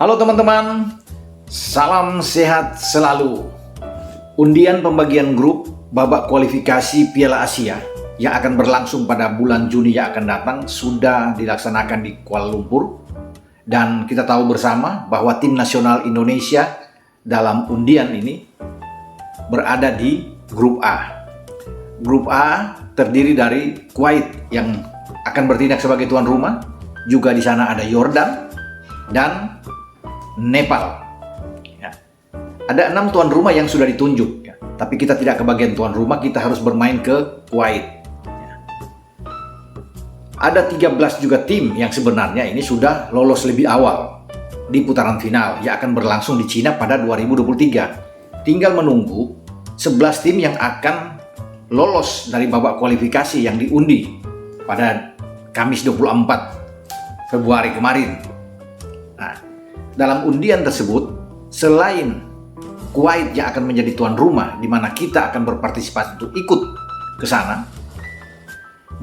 Halo teman-teman, salam sehat selalu. Undian pembagian grup babak kualifikasi Piala Asia yang akan berlangsung pada bulan Juni yang akan datang sudah dilaksanakan di Kuala Lumpur. Dan kita tahu bersama bahwa tim nasional Indonesia dalam undian ini berada di grup A. Grup A terdiri dari Kuwait yang akan bertindak sebagai tuan rumah, juga di sana ada Yordan dan Nepal. Ya. Ada 6 tuan rumah yang sudah ditunjuk, ya. Tapi kita tidak kebagian tuan rumah, kita harus bermain ke Kuwait. Ya. Ada 13 juga tim yang sebenarnya ini sudah lolos lebih awal di putaran final yang akan berlangsung di Cina pada 2023. Tinggal menunggu 11 tim yang akan lolos dari babak kualifikasi yang diundi pada Kamis 24 Februari kemarin. Nah, dalam undian tersebut, selain Kuwait yang akan menjadi tuan rumah, di mana kita akan berpartisipasi untuk ikut ke sana,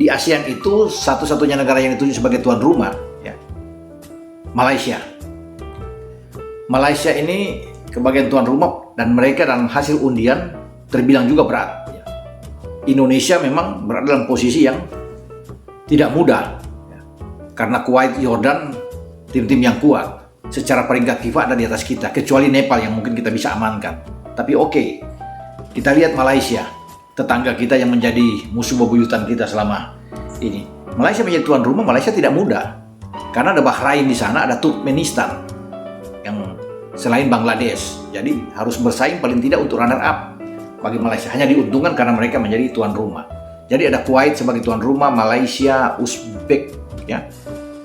di ASEAN itu satu-satunya negara yang ditunjuk sebagai tuan rumah, ya, Malaysia. Malaysia ini kebagian tuan rumah dan mereka dalam hasil undian terbilang juga berat. Ya. Indonesia memang berada dalam posisi yang tidak mudah, ya, karena Kuwait, Yordan, tim-tim yang kuat. Secara peringkat FIFA ada di atas kita, kecuali Nepal yang mungkin kita bisa amankan. Tapi oke, kita lihat Malaysia, tetangga kita yang menjadi musuh bebuyutan kita selama ini. Malaysia menjadi tuan rumah, Malaysia tidak mudah. Karena ada Bahrain di sana, ada Turkmenistan yang selain Bangladesh. Jadi harus bersaing paling tidak untuk runner up bagi Malaysia. Hanya diuntungkan karena mereka menjadi tuan rumah. Jadi ada Kuwait sebagai tuan rumah, Malaysia, Uzbek, ya.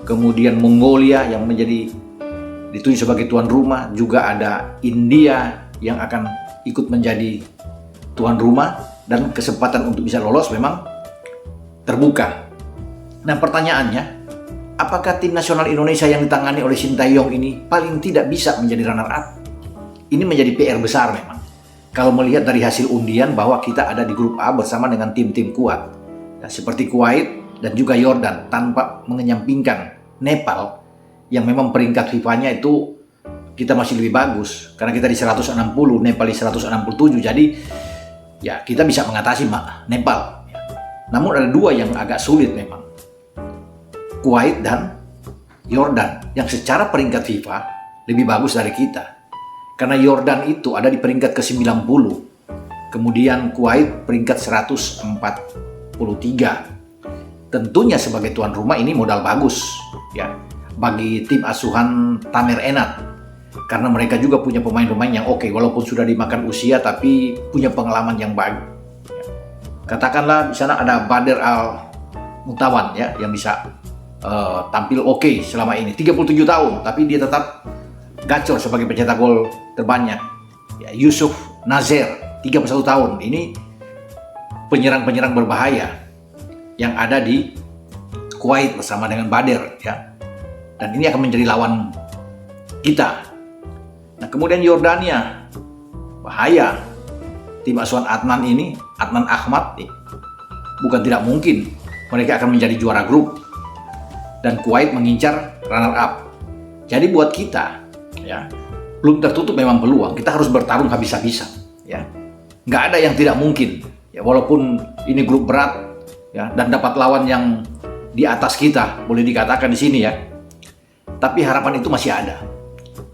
Kemudian Mongolia yang ditunjuk sebagai tuan rumah, juga ada India yang akan ikut menjadi tuan rumah, dan kesempatan untuk bisa lolos memang terbuka. Nah, pertanyaannya, apakah tim nasional Indonesia yang ditangani oleh Sintayong ini paling tidak bisa menjadi runner up? Ini menjadi PR besar memang. Kalau melihat dari hasil undian bahwa kita ada di grup A bersama dengan tim-tim kuat, nah, seperti Kuwait dan juga Yordan, tanpa mengenyampingkan Nepal yang memang peringkat FIFA-nya itu kita masih lebih bagus karena kita di 160, Nepal di 167. Jadi ya kita bisa mengatasi Nepal. Namun ada 2 yang agak sulit memang, Kuwait dan Yordan, yang secara peringkat FIFA lebih bagus dari kita. Karena Yordan itu ada di peringkat ke-90, kemudian Kuwait peringkat 143. Tentunya sebagai tuan rumah ini modal bagus, ya, bagi tim asuhan Tamer Enat, karena mereka juga punya pemain-pemain yang oke, walaupun sudah dimakan usia tapi punya pengalaman yang bagus. Katakanlah di sana ada Badr Al-Mutawan, ya, yang bisa tampil oke selama ini, 37 tahun, tapi dia tetap gacor sebagai pencetak gol terbanyak. Ya, Yusuf Nazer, 31 tahun, ini penyerang-penyerang berbahaya yang ada di Kuwait bersama dengan Badr, ya. Dan ini akan menjadi lawan kita. Nah, kemudian Yordania, bahaya. Tim asuhan Adnan ini, Adnan Ahmad, bukan tidak mungkin mereka akan menjadi juara grup. Dan Kuwait mengincar runner up. Jadi buat kita, ya, belum tertutup memang peluang. Kita harus bertarung habis-habisan, ya. Nggak ada yang tidak mungkin. Ya, walaupun ini grup berat, ya, dan dapat lawan yang di atas kita, boleh dikatakan di sini, ya. Tapi harapan itu masih ada.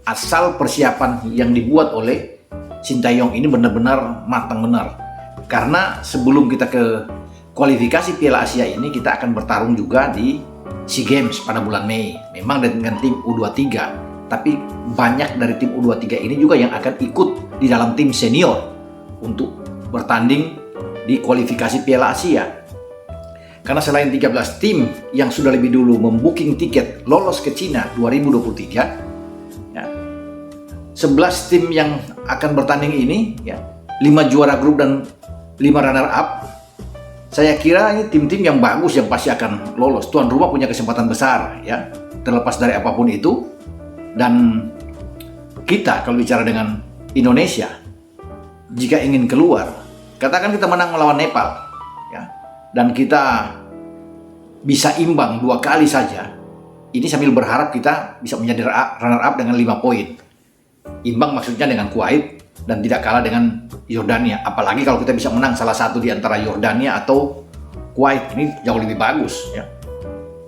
Asal persiapan yang dibuat oleh Sintayong ini benar-benar matang benar. Karena sebelum kita ke kualifikasi Piala Asia ini, kita akan bertarung juga di SEA Games pada bulan Mei. Memang dengan tim U23. Tapi banyak dari tim U23 ini juga yang akan ikut di dalam tim senior untuk bertanding di kualifikasi Piala Asia. Karena selain 13 tim yang sudah lebih dulu membooking tiket lolos ke Cina 2023, ya, 11 tim yang akan bertanding ini, ya, 5 juara grup dan 5 runner up, saya kira ini tim-tim yang bagus yang pasti akan lolos. Tuan rumah punya kesempatan besar, ya, terlepas dari apapun itu. Dan kita kalau bicara dengan Indonesia, jika ingin keluar, katakan kita menang melawan Nepal, ya, dan kita bisa imbang 2 kali saja, Ini sambil berharap kita bisa menjadi runner up dengan 5 poin. Imbang maksudnya dengan Kuwait dan tidak kalah dengan Yordania. Apalagi kalau kita bisa menang salah satu di antara Yordania atau Kuwait, ini jauh lebih bagus ya.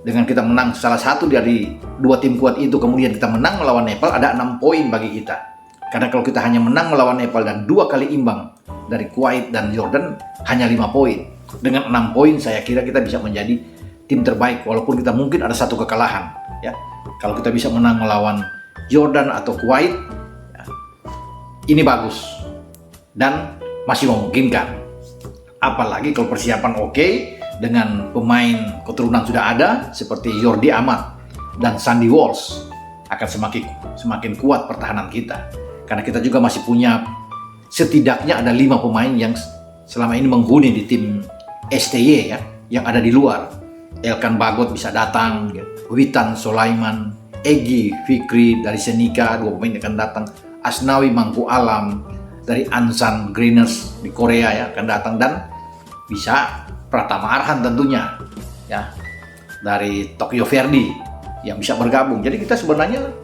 Dengan kita menang salah satu dari 2 tim kuat itu, kemudian kita menang melawan Nepal, ada 6 poin bagi kita. Karena kalau kita hanya menang melawan Nepal dan 2 kali imbang dari Kuwait dan Jordan, hanya 5 poin. Dengan 6 poin saya kira kita bisa menjadi tim terbaik, walaupun kita mungkin ada 1 kekalahan ya. Kalau kita bisa menang melawan Jordan atau Kuwait ya, ini bagus dan masih memungkinkan. Apalagi kalau persiapan oke, dengan pemain keturunan sudah ada seperti Jordi Amat dan Sandy Walsh, akan semakin kuat pertahanan kita. Karena kita juga masih punya setidaknya ada 5 pemain yang selama ini menghuni di tim STY ya, yang ada di luar. Elkan Bagot bisa datang, ya. Witan Sulaiman, Egy Fikri dari Senika, 2 pemain akan datang. Asnawi Mangku Alam dari Ansan Greeners di Korea ya akan datang, dan bisa Pratama Arhan tentunya ya dari Tokyo Verdy yang bisa bergabung. Jadi kita sebenarnya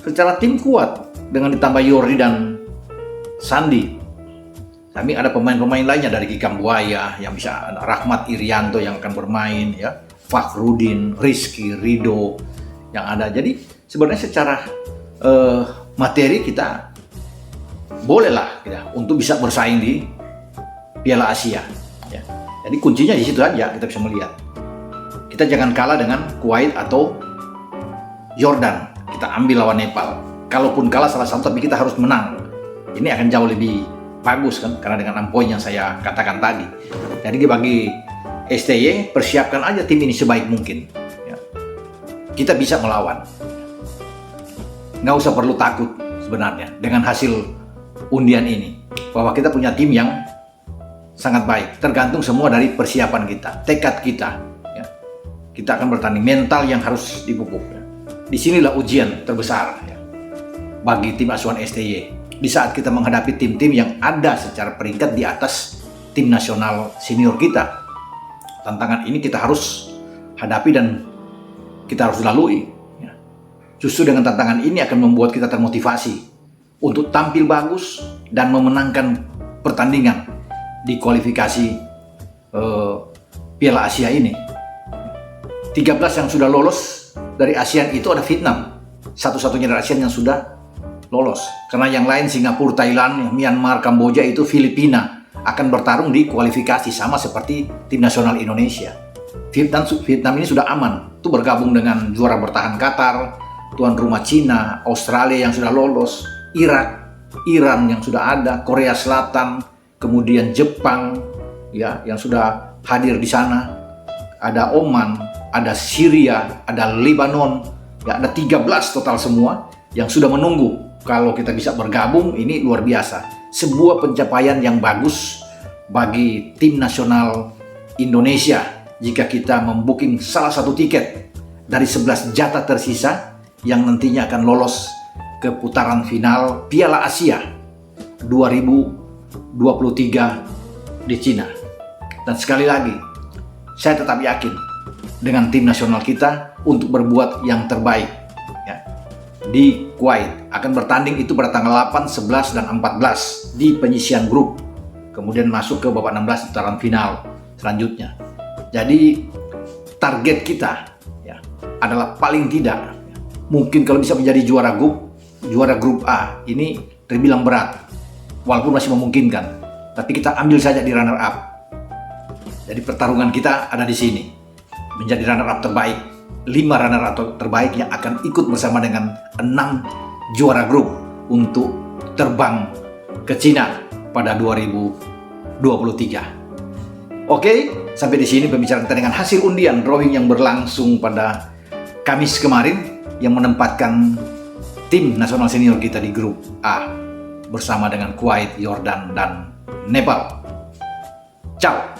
secara tim kuat dengan ditambah Jordi dan Sandi. Kami ada pemain-pemain lainnya dari Kikam Buaya yang bisa, Rahmat Irianto yang akan bermain ya, Fakhrudin, Rizky, Rido yang ada. Jadi sebenarnya secara materi kita bolehlah ya, untuk bisa bersaing di Piala Asia. Ya. Jadi kuncinya di situ aja, kita bisa melihat. Kita jangan kalah dengan Kuwait atau Jordan. Kita ambil lawan Nepal. Kalaupun kalah salah satu, tapi kita harus menang. Ini akan jauh lebih bagus kan, karena dengan 6 poin yang saya katakan tadi. Jadi bagi STY, persiapkan aja tim ini sebaik mungkin. Ya. Kita bisa melawan. Nggak usah perlu takut sebenarnya dengan hasil undian ini, bahwa kita punya tim yang sangat baik. Tergantung semua dari persiapan kita, tekad kita. Ya. Kita akan bertanding, mental yang harus dipupuk. Ya. Disinilah ujian terbesar ya, bagi tim asuhan STY. Di saat kita menghadapi tim-tim yang ada secara peringkat di atas tim nasional senior kita. Tantangan ini kita harus hadapi dan kita harus lalui. Ya. Justru dengan tantangan ini akan membuat kita termotivasi untuk tampil bagus dan memenangkan pertandingan di kualifikasi Piala Asia ini. 13 yang sudah lolos dari ASEAN itu ada Vietnam, satu-satunya dari ASEAN yang sudah lolos. Karena yang lain Singapura, Thailand, Myanmar, Kamboja itu Filipina akan bertarung di kualifikasi sama seperti tim nasional Indonesia. Vietnam ini sudah aman, itu bergabung dengan juara bertahan Qatar, tuan rumah Cina, Australia yang sudah lolos, Irak, Iran yang sudah ada, Korea Selatan, kemudian Jepang ya yang sudah hadir di sana, ada Oman, ada Syria, ada Lebanon, ya ada 13 total semua yang sudah menunggu. Kalau kita bisa bergabung, ini luar biasa. Sebuah pencapaian yang bagus bagi tim nasional Indonesia jika kita membooking salah satu tiket dari 11 jatah tersisa yang nantinya akan lolos ke putaran final Piala Asia 2023 di Cina. Dan sekali lagi, saya tetap yakin dengan tim nasional kita untuk berbuat yang terbaik ya. Di Kuwait akan bertanding itu pada tanggal 8, 11, dan 14 di penyisian grup, kemudian masuk ke babak 16 putaran final selanjutnya. Jadi target kita ya adalah paling tidak ya, mungkin kalau bisa menjadi juara grup A. Ini terbilang berat walaupun masih memungkinkan, tapi kita ambil saja di runner up. Jadi pertarungan kita ada di sini, menjadi runner up terbaik, 5 runner up terbaik yang akan ikut bersama dengan 6 juara grup untuk terbang ke Cina pada 2023. Oke, sampai di sini pembicaraan kita dengan hasil undian drawing yang berlangsung pada Kamis kemarin yang menempatkan tim nasional senior kita di grup A bersama dengan Kuwait, Yordan, dan Nepal. Ciao.